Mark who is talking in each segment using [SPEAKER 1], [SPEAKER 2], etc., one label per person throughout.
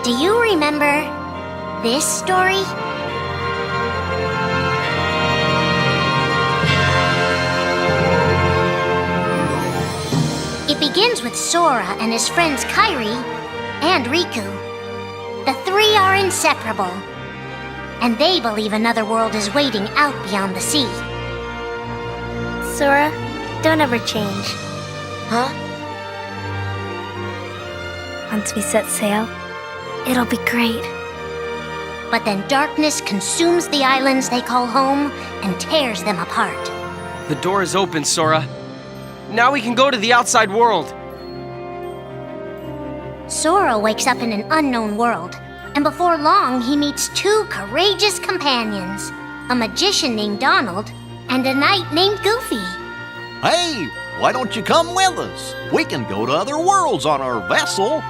[SPEAKER 1] Do you remember this story? It begins with Sora and his friends Kairi and Riku. The three are inseparable, and they believe another world is waiting out beyond the sea.
[SPEAKER 2] Sora, don't ever change.
[SPEAKER 3] Huh?
[SPEAKER 2] Once we set sail, it'll be great.
[SPEAKER 1] But then darkness consumes the islands they call home and tears them apart.
[SPEAKER 4] The door is open, Sora. Now we can go to the outside world.
[SPEAKER 1] Sora wakes up in an unknown world, and before long he meets two courageous companions, a magician named Donald and a knight named Goofy.
[SPEAKER 5] Hey, why don't you come with us? We can go to other worlds on our vessel.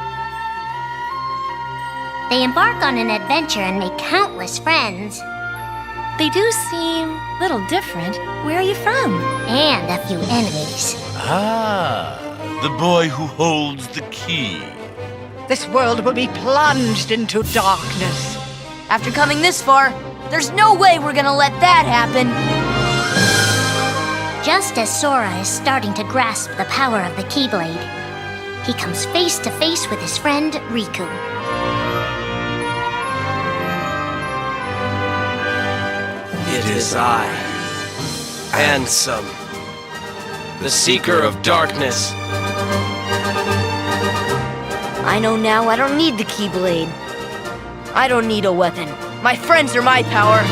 [SPEAKER 1] They embark on an adventure and make countless friends.
[SPEAKER 6] They do seem a little different. Where are you from?
[SPEAKER 1] And a few enemies.
[SPEAKER 7] Ah, the boy who holds the key.
[SPEAKER 3] This world will be plunged into darkness.
[SPEAKER 6] After coming this far, there's no way we're gonna let that happen.
[SPEAKER 1] Just as Sora is starting to grasp the power of the Keyblade, he comes face to face with his friend Riku.
[SPEAKER 4] It is I, Ansem, the Seeker of Darkness.
[SPEAKER 6] I know now I don't need the Keyblade. I don't need a weapon. My friends are my power.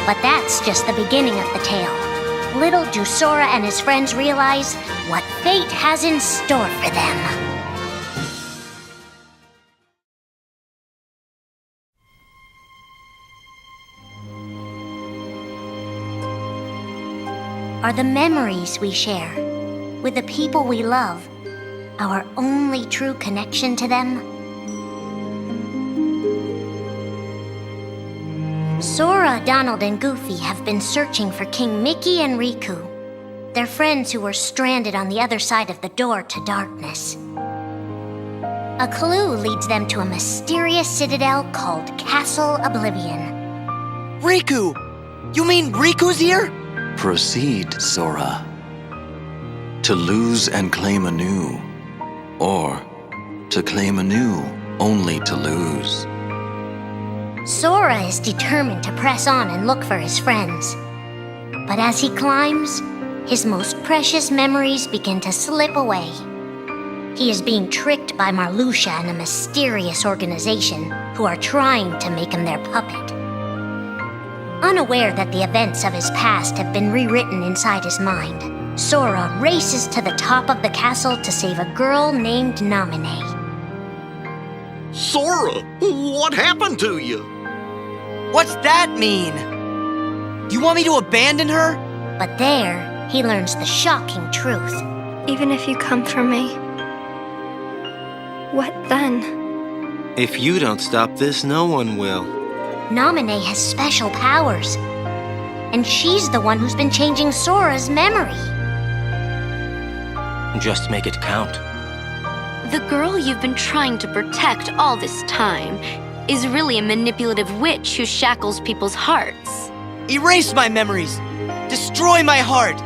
[SPEAKER 1] But that's just the beginning of the tale. Little do Sora and his friends realize what fate has in store for them. Are the memories we share with the people we love our only true connection to them? Sora, Donald, and Goofy have been searching for King Mickey and Riku, their friends who were stranded on the other side of the door to darkness. A clue leads them to a mysterious citadel called Castle Oblivion.
[SPEAKER 3] Riku! You mean Riku's here?
[SPEAKER 8] Proceed, Sora. To lose and claim anew, or to claim anew only to lose.
[SPEAKER 1] Sora is determined to press on and look for his friends. But as he climbs, his most precious memories begin to slip away. He is being tricked by Marluxia and a mysterious organization who are trying to make him their puppet. Unaware that the events of his past have been rewritten inside his mind, Sora races to the top of the castle to save a girl named Naminé.
[SPEAKER 5] Sora, what happened to you?
[SPEAKER 3] What's that mean? You want me to abandon her?
[SPEAKER 1] But there, he learns the shocking truth.
[SPEAKER 2] Even if you come for me, what then?
[SPEAKER 9] If you don't stop this, no one will.
[SPEAKER 1] Naminé has special powers, and she's the one who's been changing Sora's memory.
[SPEAKER 9] Just make it count.
[SPEAKER 10] The girl you've been trying to protect all this time is really a manipulative witch who shackles people's hearts.
[SPEAKER 3] Erase my memories. Destroy my heart.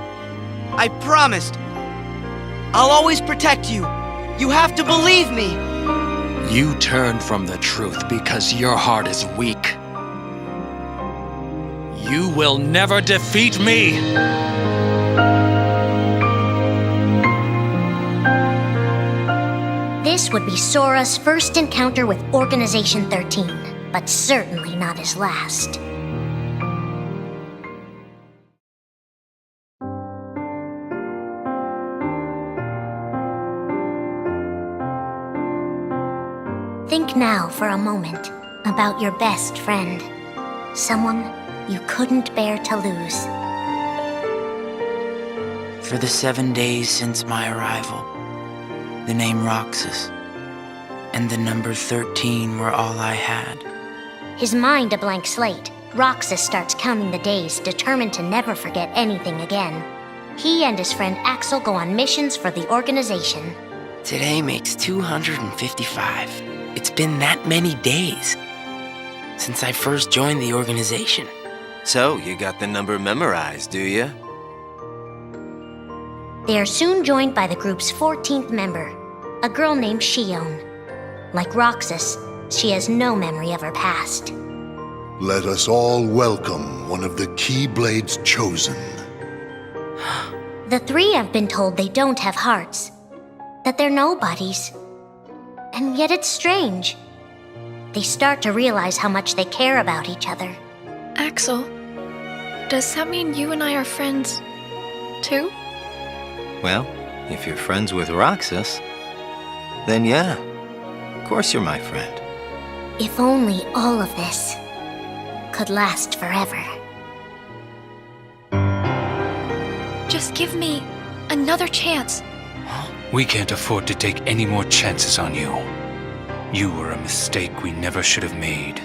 [SPEAKER 3] I promised. I'll always protect you. You have to believe me.
[SPEAKER 8] You turn from the truth because your heart is weak.
[SPEAKER 7] You will never defeat me!
[SPEAKER 1] This would be Sora's first encounter with Organization 13, but certainly not his last. Think now for a moment about your best friend, someone you couldn't bear to lose.
[SPEAKER 11] For the 7 days since my arrival, the name Roxas and the number 13 were all I had.
[SPEAKER 1] His mind a blank slate, Roxas starts counting the days, determined to never forget anything again. he and his friend Axel go on missions for the organization.
[SPEAKER 11] Today makes 255. It's been that many days since I first joined the organization.
[SPEAKER 9] So, you got the number memorized, do you?
[SPEAKER 1] They are soon joined by the group's 14th member, a girl named Shion. Like Roxas, she has no memory of her past.
[SPEAKER 12] Let us all welcome one of the Keyblades chosen.
[SPEAKER 1] The three have been told they don't have hearts, that they're nobodies. And yet it's strange. They start to realize how much they care about each other.
[SPEAKER 2] Axel, does that mean you and I are friends, too?
[SPEAKER 9] Well, if you're friends with Roxas, then yeah, of course you're my friend.
[SPEAKER 1] If only all of this could last forever.
[SPEAKER 2] Just give me another chance.
[SPEAKER 8] We can't afford to take any more chances on you. You were a mistake we never should have made.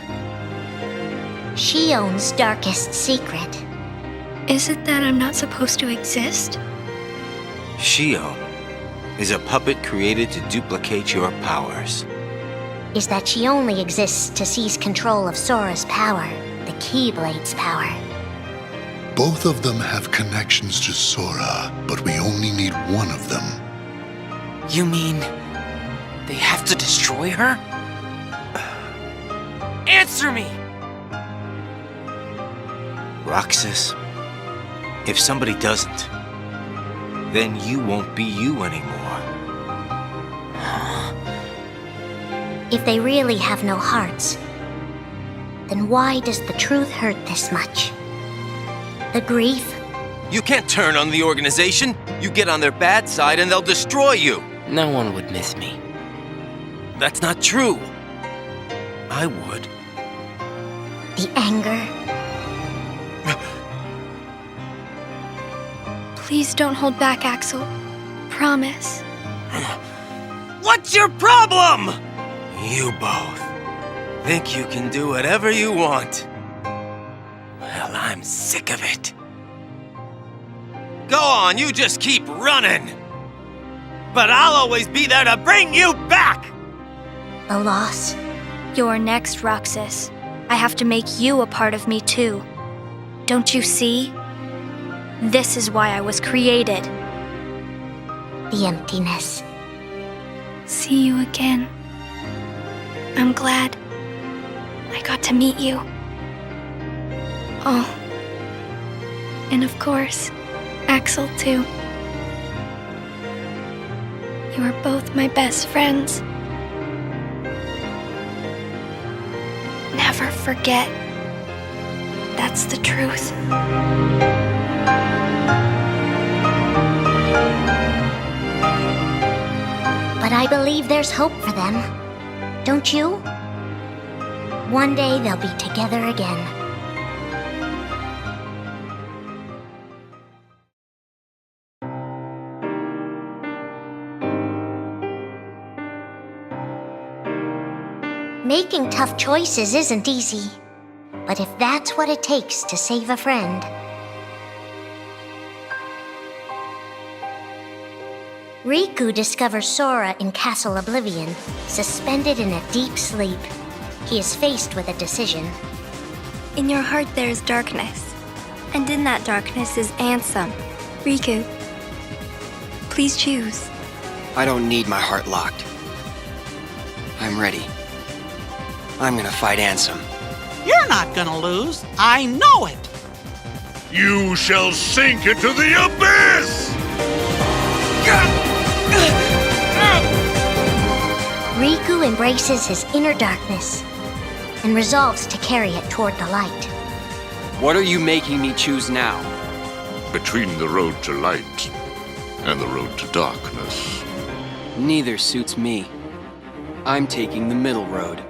[SPEAKER 1] Shion's darkest secret.
[SPEAKER 2] Is it that I'm not supposed to exist?
[SPEAKER 9] Shion is a puppet created to duplicate your powers.
[SPEAKER 1] Is that she only exists to seize control of Sora's power, the Keyblade's power.
[SPEAKER 12] Both of them have connections to Sora, but we only need one of them.
[SPEAKER 11] You mean they have to destroy her? Answer me!
[SPEAKER 9] Roxas, if somebody doesn't, then you won't be you anymore.
[SPEAKER 1] If they really have no hearts, then why does the truth hurt this much? The grief?
[SPEAKER 9] You can't turn on the organization. You get on their bad side and they'll destroy you.
[SPEAKER 11] No one would miss me.
[SPEAKER 9] That's not true. I would.
[SPEAKER 1] The anger?
[SPEAKER 2] Please don't hold back, Axel. Promise.
[SPEAKER 9] What's your problem? You both think you can do whatever you want. Well, I'm sick of it. Go on, you just keep running. But I'll always be there to bring you back!
[SPEAKER 1] The loss?
[SPEAKER 2] You're next, Roxas. I have to make you a part of me, too. Don't you see? This is why I was created.
[SPEAKER 1] The emptiness.
[SPEAKER 2] See you again. I'm glad I got to meet you. Oh. And of course, Axel, too. You are both my best friends. Never forget. That's the truth.
[SPEAKER 1] But I believe there's hope for them. Don't you? One day they'll be together again. Making tough choices isn't easy, but if that's what it takes to save a friend... Riku discovers Sora in Castle Oblivion, suspended in a deep sleep. He is faced with a decision.
[SPEAKER 2] In your heart there is darkness, and in that darkness is Ansem. Riku, please choose.
[SPEAKER 13] I don't need my heart locked. I'm ready. I'm gonna fight Ansem.
[SPEAKER 14] You're not gonna lose. I know it.
[SPEAKER 7] You shall sink into the abyss!
[SPEAKER 1] Riku embraces his inner darkness and resolves to carry it toward the light.
[SPEAKER 4] What are you making me choose now?
[SPEAKER 7] Between the road to light and the road to darkness.
[SPEAKER 4] Neither suits me. I'm taking the middle road.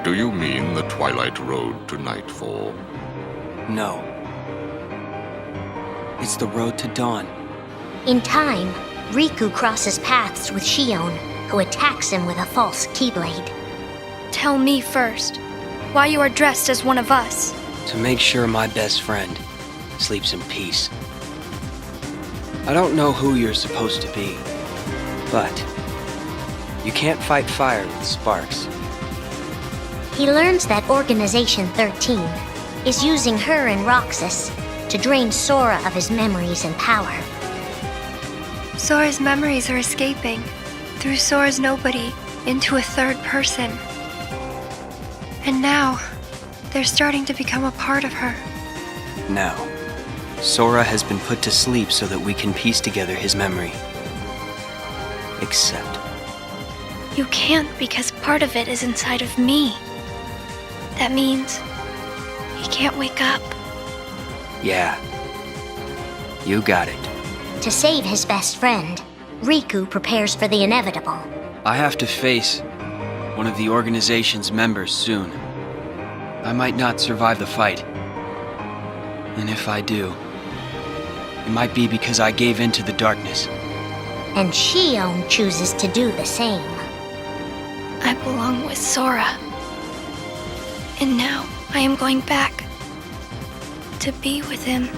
[SPEAKER 7] Do you mean the twilight road to nightfall?
[SPEAKER 4] No. It's the road to dawn.
[SPEAKER 1] In time, Riku crosses paths with Shion, who attacks him with a false Keyblade.
[SPEAKER 2] Tell me first, why you are dressed as one of us.
[SPEAKER 11] To make sure my best friend sleeps in peace.
[SPEAKER 13] I don't know who you're supposed to be, but you can't fight fire with sparks.
[SPEAKER 1] He learns that Organization 13 is using her and Roxas to drain Sora of his memories and power.
[SPEAKER 2] Sora's memories are escaping through Sora's nobody into a third person. And now, they're starting to become a part of her.
[SPEAKER 13] Now, Sora has been put to sleep so that we can piece together his memory. Except...
[SPEAKER 2] You can't because part of it is inside of me. That means he can't wake up.
[SPEAKER 13] Yeah. You got it.
[SPEAKER 1] To save his best friend, Riku prepares for the inevitable.
[SPEAKER 13] I have to face one of the organization's members soon. I might not survive the fight. And if I do, it might be because I gave in to the darkness.
[SPEAKER 1] And Shion chooses to do the same.
[SPEAKER 2] I belong with Sora. And now I am going back to be with him.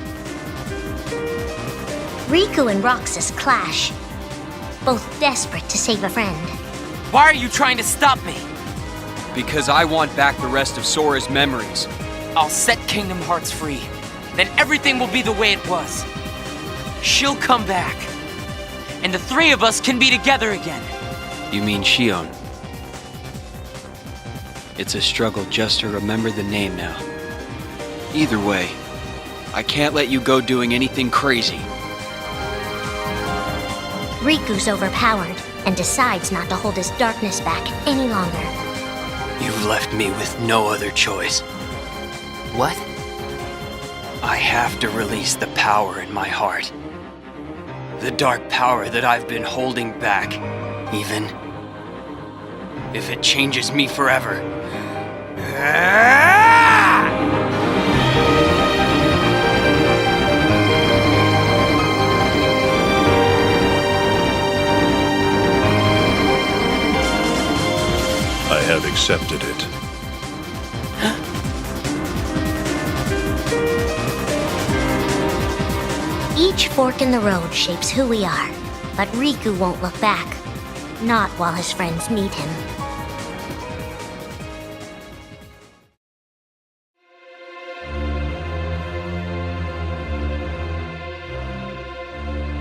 [SPEAKER 1] Riku and Roxas clash, both desperate to save a friend.
[SPEAKER 3] Why are you trying to stop me?
[SPEAKER 13] Because I want back the rest of Sora's memories.
[SPEAKER 3] I'll set Kingdom Hearts free. Then everything will be the way it was. She'll come back. And the three of us can be together again.
[SPEAKER 13] You mean Shion? It's a struggle just to remember the name now. Either way, I can't let you go doing anything crazy.
[SPEAKER 1] Riku's overpowered and decides not to hold his darkness back any longer.
[SPEAKER 13] You've left me with no other choice.
[SPEAKER 3] What?
[SPEAKER 13] I have to release the power in my heart. The dark power that I've been holding back, even if it changes me forever.
[SPEAKER 7] I have accepted it.
[SPEAKER 1] Each fork in the road shapes who we are, but Riku won't look back. Not while his friends need him.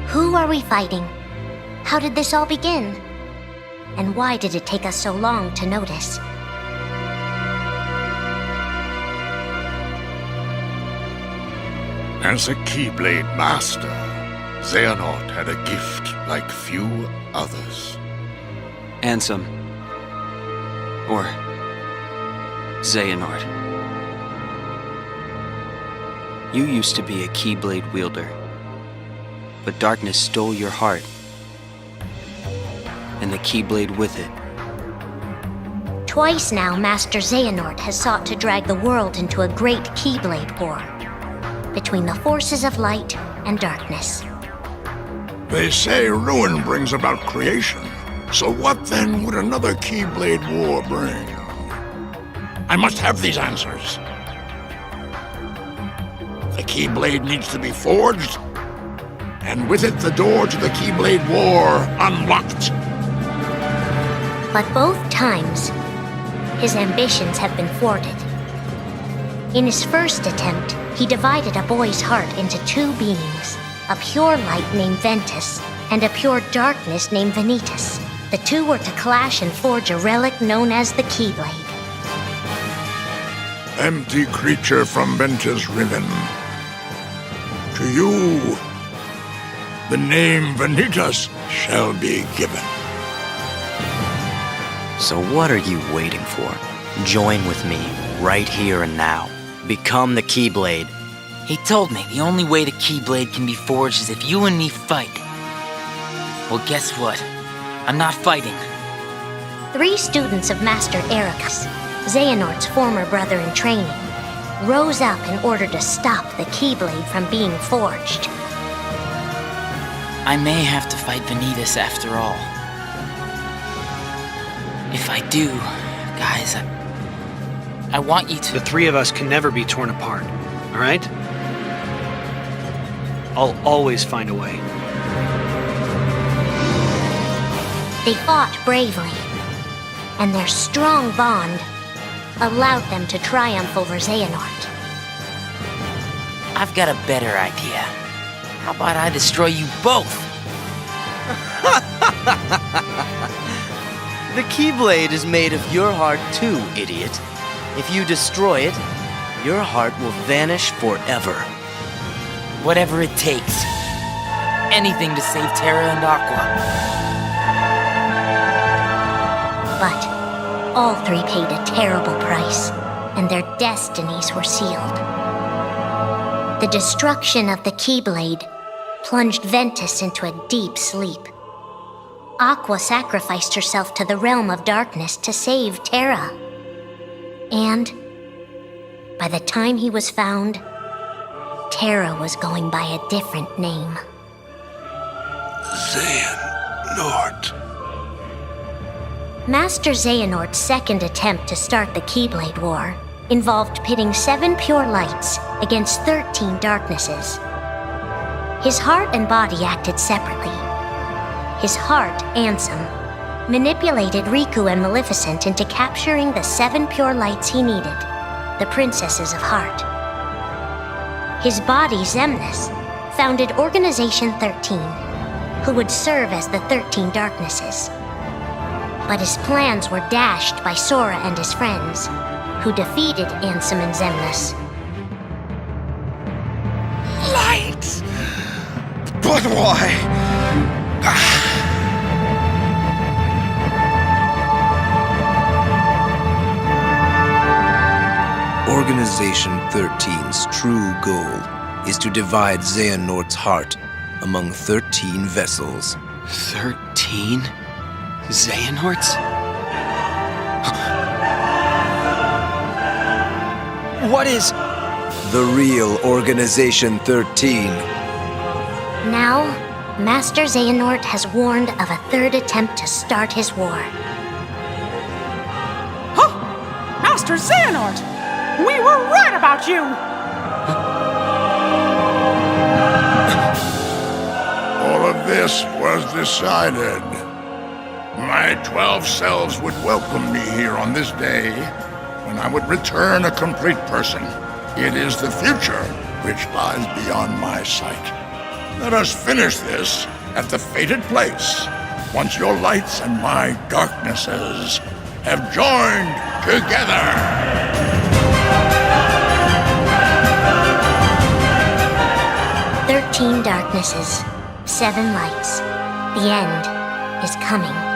[SPEAKER 1] Who are we fighting? How did this all begin? And why did it take us so long to notice?
[SPEAKER 7] As a Keyblade master, Xehanort had a gift like few others.
[SPEAKER 13] Ansem. Or Xehanort. You used to be a Keyblade wielder, but darkness stole your heart, and the Keyblade with it.
[SPEAKER 1] Twice now, Master Xehanort has sought to drag the world into a great Keyblade war between the forces of light and darkness.
[SPEAKER 15] They say ruin brings about creation. So what then would another Keyblade war bring? I must have these answers. The Keyblade needs to be forged, and with it the door to the Keyblade war unlocked.
[SPEAKER 1] But both times, his ambitions have been thwarted. In his first attempt, he divided a boy's heart into two beings, a pure light named Ventus and a pure darkness named Venatus. The two were to clash and forge a relic known as the Keyblade.
[SPEAKER 15] Empty creature from Ventus Riven. To you, the name Venatus shall be given.
[SPEAKER 16] So what are you waiting for? Join with me, right here and now. Become the Keyblade.
[SPEAKER 11] He told me the only way the Keyblade can be forged is if you and me fight. Well, guess what? I'm not fighting.
[SPEAKER 1] 3 students of Master Ericus, Xehanort's former brother in training, rose up in order to stop the Keyblade from being forged.
[SPEAKER 11] I may have to fight Venatus after all. If I do, guys, I want you to...
[SPEAKER 3] The 3 of us can never be torn apart, all right? I'll always find a way.
[SPEAKER 1] They fought bravely, and their strong bond allowed them to triumph over Xehanort.
[SPEAKER 11] I've got a better idea. How about I destroy you both?
[SPEAKER 3] The Keyblade is made of your heart too, idiot. If you destroy it, your heart will vanish forever.
[SPEAKER 11] Whatever it takes. Anything to save Terra and Aqua.
[SPEAKER 1] But all three paid a terrible price, and their destinies were sealed. The destruction of the Keyblade plunged Ventus into a deep sleep. Aqua sacrificed herself to the realm of darkness to save Terra. And by the time he was found, Terra was going by a different name.
[SPEAKER 12] Xehanort.
[SPEAKER 1] Master Xehanort's second attempt to start the Keyblade War involved pitting 7 pure lights against 13 darknesses. His heart and body acted separately. His heart, Ansem, manipulated Riku and Maleficent into capturing the 7 pure lights he needed, the Princesses of Heart. His body, Xemnas, founded Organization 13, who would serve as the 13 darknesses. But his plans were dashed by Sora and his friends, who defeated Ansem and Xemnas.
[SPEAKER 15] Light! But why?
[SPEAKER 9] Organization 13's true goal is to divide Xehanort's heart among 13 vessels.
[SPEAKER 13] 13? Xehanorts? What is...
[SPEAKER 9] The real Organization 13.
[SPEAKER 1] Now, Master Xehanort has warned of a third attempt to start his war.
[SPEAKER 14] Huh! Master Xehanort! We were right about you!
[SPEAKER 15] All of this was decided. My 12 selves would welcome me here on this day, when I would return a complete person. It is the future which lies beyond my sight. Let us finish this at the fated place, once your lights and my darknesses have joined together.
[SPEAKER 1] 13 darknesses, 7 lights. The end is coming.